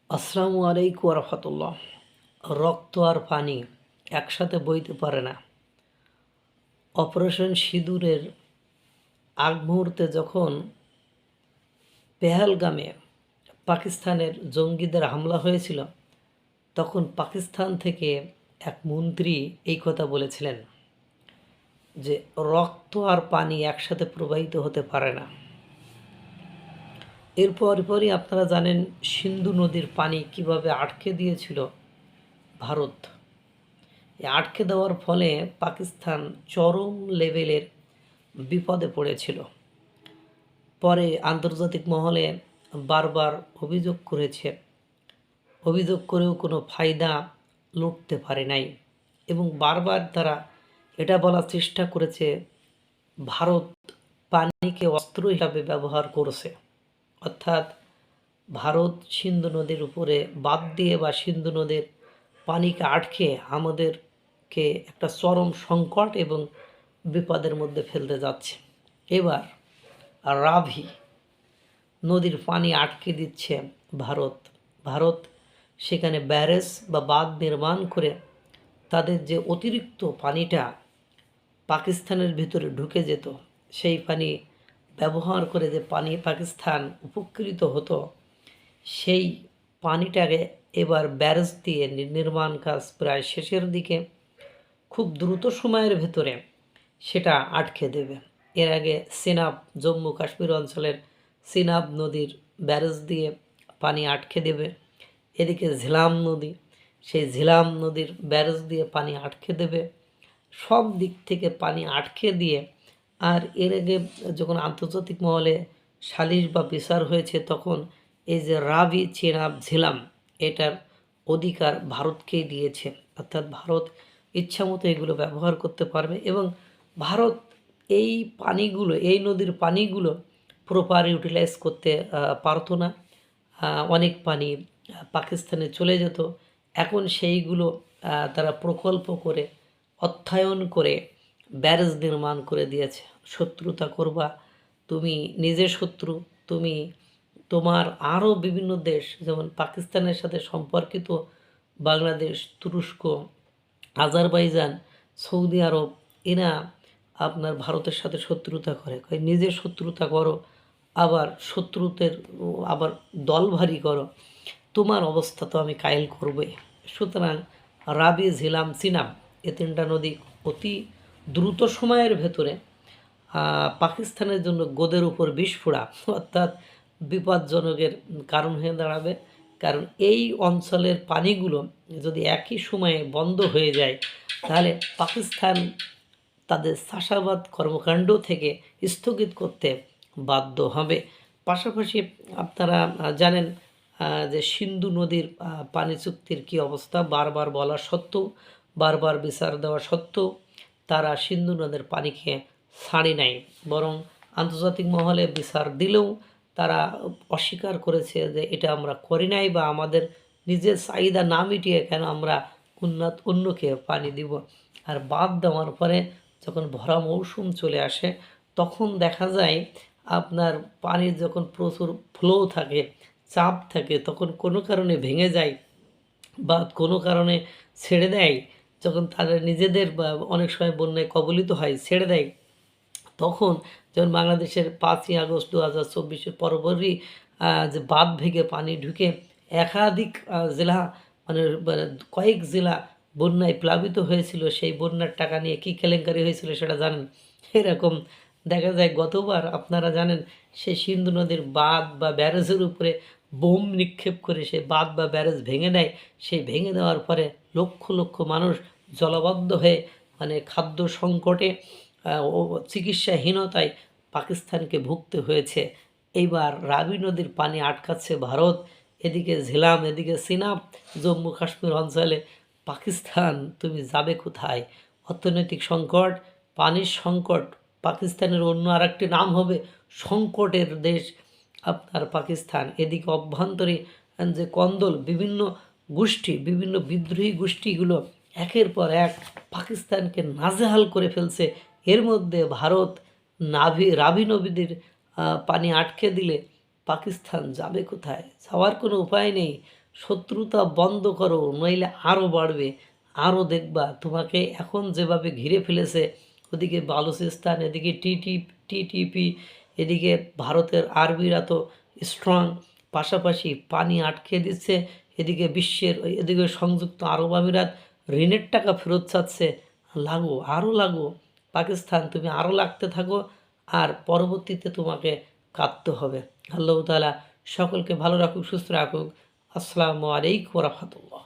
আসসালামু আলাইকুম রহমতুল্লাহ। রক্ত আর পানি একসাথে বইতে পারে না। অপারেশন সিঁদুরের আগ মুহূর্তে যখন পেহেলগামে পাকিস্তানের জঙ্গিদের হামলা হয়েছিল, তখন পাকিস্তান থেকে এক মন্ত্রী এই কথা বলেছিলেন যে রক্ত আর পানি একসাথে প্রবাহিত হতে পারে না। এরপরই আপনারা জানেন সিন্ধু নদীর পানি কিভাবে আটকে দিয়েছিল ভারত। আটকে দেওয়ার ফলে পাকিস্তান চরম লেভেলের বিপদে পড়েছিল। পরে আন্তর্জাতিক মহলে বারবার অভিযোগ করেও কোনো ফায়দা লুটতে পারে নাই, এবং বারবার তারা এটা বলার চেষ্টা করেছে ভারত পানিকে অস্ত্র হিসাবে ব্যবহার করছে। অর্থাৎ ভারত সিন্ধু নদীর উপরে বাঁধ দিয়ে বা সিন্ধু নদীর পানিকে আটকে আমাদেরকে একটা চরম সংকট এবং বিপদের মধ্যে ফেলতে যাচ্ছে। এবার রাভি নদীর পানি আটকে দিচ্ছে ভারত সেখানে ব্যারেজ বা বাঁধ নির্মাণ করে তাদের যে অতিরিক্ত পানিটা পাকিস্তানের ভিতরে ঢুকে যেত, সেই পানি ব্যবহার করে যে পানি পাকিস্তান উপকৃত হতো, সেই পানিটাকে এবার ব্যারেজ দিয়ে নির্মাণ কাজ প্রায় শেষের দিকে, খুব দ্রুত সময়ের ভেতরে সেটা আটকে দেবে। এর আগে সিনাব, জম্মু কাশ্মীর অঞ্চলের সিনাব নদীর ব্যারেজ দিয়ে পানি আটকে দেবে। এদিকে ঝিলাম নদী, সেই ঝিলাম নদীর ব্যারেজ দিয়ে পানি আটকে দেবে। সব দিক থেকে পানি আটকে দিয়ে, আর এর আগে যখন আন্তর্জাতিক মহলে সালিশ বা বিচার হয়েছে, তখন এই যে রাবি, চেনাব, ঝিলাম, এটার অধিকার ভারতকেই দিয়েছে। অর্থাৎ ভারত ইচ্ছামতো এগুলো ব্যবহার করতে পারবে, এবং ভারত এই নদীর পানিগুলো প্রপার ইউটিলাইজ করতে পারতো না। অনেক পানি পাকিস্তানে চলে যেত। এখন সেইগুলো তারা প্রকল্প করে, অর্থায়ন করে ব্যারেজ নির্মাণ করে দিয়েছে। শত্রুতা করবা, তুমি নিজে শত্রু, তুমি তোমার আরও বিভিন্ন দেশ, যেমন পাকিস্তানের সাথে সম্পর্কিত বাংলাদেশ, তুরস্ক, আজারবাইজান, সৌদি আরব, এরা আপনার ভারতের সাথে শত্রুতা করে। নিজের শত্রুতা করো, আবার দল ভারী করো, তোমার অবস্থা তো আমি কায়েল করবই। সুতরাং রাবি, ঝিলাম, চিনাব, এ তিনটা নদী অতি দ্রুত সময়ের ভেতরে পাকিস্তানের জন্য গোদের উপর বিষ ফোড়া, অর্থাৎ বিপজ্জনকের কারণ হয়ে দাঁড়াবে। কারণ এই অঞ্চলের পানিগুলো যদি একই সময়ে বন্ধ হয়ে যায়, তাহলে পাকিস্তান তাদের চাষাবাদ কর্মকাণ্ড থেকে স্থগিত করতে বাধ্য হবে। পাশাপাশি আপনারা জানেন যে সিন্ধু নদীর পানি চুক্তির কী অবস্থা। বারবার বলা সত্ত্বেও, বারবার বিচার দেওয়া সত্ত্বেও তারা সিন্ধু নদের পানিকে ছাড়ে নাই, বরং আন্তর্জাতিক মহলে বিচার দিলেও তারা অস্বীকার করেছে যে এটা আমরা করি নাই, বা আমাদের নিজের চাহিদা না মিটিয়ে কেন আমরা অন্যকে পানি দিব। আর বাদ দেওয়ার পরে যখন ভরা মৌসুম চলে আসে, তখন দেখা যায় আপনার পানির যখন প্রচুর ফ্লো থাকে, চাপ থাকে, তখন কোনো কারণে ভেঙে যায় বা কোনো কারণে ছেড়ে দেয়। যখন তারা নিজেদের বা অনেক সময় বন্যায় কবলিত হয়, ছেড়ে দেয়, তখন যেমন বাংলাদেশের 5ই আগস্ট 2024 পরপরই যে বাঁধ ভেঙে পানি ঢুকে একাধিক জেলা, মানে কয়েক জেলা বন্যায় প্লাবিত হয়েছিল। সেই বন্যার টাকা নিয়ে কী কেলেঙ্কারি হয়েছিল সেটা জানেন। এরকম দেখা যায় গতবার আপনারা জানেন, সেই সিন্ধু নদীর বাঁধ বা ব্যারেজের উপরে বোম নিক্ষেপ করে সে বাঁধ বা ব্যারেজ ভেঙে দেয়। সেই ভেঙে দেওয়ার পরে লক্ষ লক্ষ মানুষ জলবদ্ধ হয়ে, মানে খাদ্য সংকটে ও চিকিৎসাহীনতায় পাকিস্তানকে ভুগতে হয়েছে। এইবার রাবি নদীর পানি আটকাচ্ছে ভারত, এদিকে ঝিলাম, এদিকে সিনাব, জম্মু কাশ্মীর অঞ্চলে। পাকিস্তান তুমি যাবে কোথায়? অর্থনৈতিক সংকট, পানির সংকট, পাকিস্তানের অন্য আরেকটি নাম হবে সংকটের দেশ আপনার পাকিস্তান। এদিকে অভ্যন্তরীণ যে কন্দল, বিভিন্ন বিদ্রোহী গোষ্ঠীগুলো একের পর এক পাকিস্তানকে নাজেহাল করে ফেলছে। এর মধ্যে ভারত রাবি নদীর পানি আটকে দিলে পাকিস্তান যাবে কোথায়? যাওয়ার কোনো উপায় নেই। শত্রুতা বন্ধ করো, নইলে আরও বাড়বে। আরও দেখবা তোমাকে এখন যেভাবে ঘিরে ফেলেছে, ওদিকে বালুচিস্তান, এদিকে টিটিপি, এদিকে ভারতের আর্মিরা তো স্ট্রং, পাশাপাশি পানি আটকে দিচ্ছে, এদিকে এদিকে সংযুক্ত আরব আমিরাত ঋণের টাকা ফেরত চাচ্ছে। লাগো, আরও লাগো পাকিস্তান, তুমি আরও লাগতে থাকো, আর পরবর্তীতে তোমাকে কাঁদতে হবে। আল্লাহ তাআলা সকলকে ভালো রাখুক, সুস্থ রাখুক। আসসালামু আলাইকুম ওয়া রাহমাতুল্লাহ।